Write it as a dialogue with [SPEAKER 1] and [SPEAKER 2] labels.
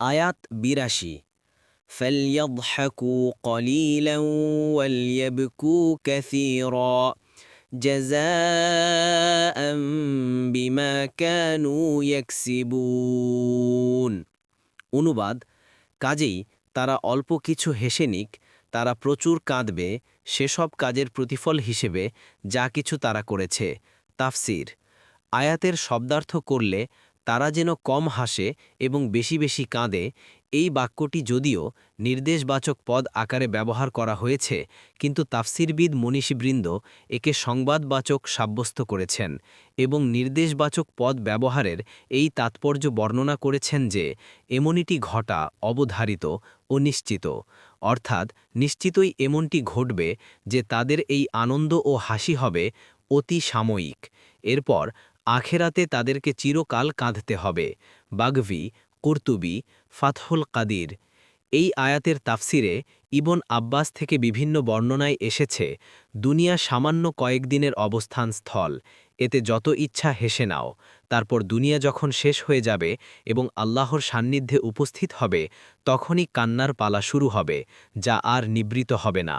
[SPEAKER 1] আয়াত ৮২ فَلْيَضْحَكُوا قَلِيلًا وَلْيَبْكُوا كَثِيرًا جَزَاءً بِمَا كَانُوا يَكْسِبُونَ। অনুবাদ, কাজেই তারা অল্প কিছু হেসে নিক, তারা প্রচুর কাঁদবে সেসব কাজের প্রতিফল হিসেবে যা কিছু তারা করেছে। তাফসির, আয়াতের শব্দার্থ করলে তারা যেন কম হাসে এবং বেশি বেশি কাঁদে, এই বাক্যটি যদিও নির্দেশবাচক পদ আকারে ব্যবহার করা হয়েছে, কিন্তু তাফসিরবিদ মনীষীবৃন্দ একে সংবাদবাচক সাব্যস্ত করেছেন এবং নির্দেশবাচক পদ ব্যবহারের এই তাৎপর্য বর্ণনা করেছেন যে এমনিটি ঘটা অবধারিত ও নিশ্চিত, অর্থাৎ নিশ্চিতই এমনটি ঘটবে যে তাদের এই আনন্দ ও হাসি হবে অতি সাময়িক, এরপর আখেরাতে তাদেরকে চিরকাল কাঁদতে হবে। বাগভি, কুরতুবি, ফাতহুল কাদির। এই আয়াতের তাফসিরে ইবন আব্বাস থেকে বিভিন্ন বর্ণনায় এসেছে, দুনিয়া সামান্য কয়েকদিনের অবস্থান স্থল, এতে যত ইচ্ছা হেসে নাও, তারপর দুনিয়া যখন শেষ হয়ে যাবে এবং আল্লাহর সান্নিধ্যে উপস্থিত হবে, তখনই কান্নার পালা শুরু হবে, যা আর নিবৃত হবে না।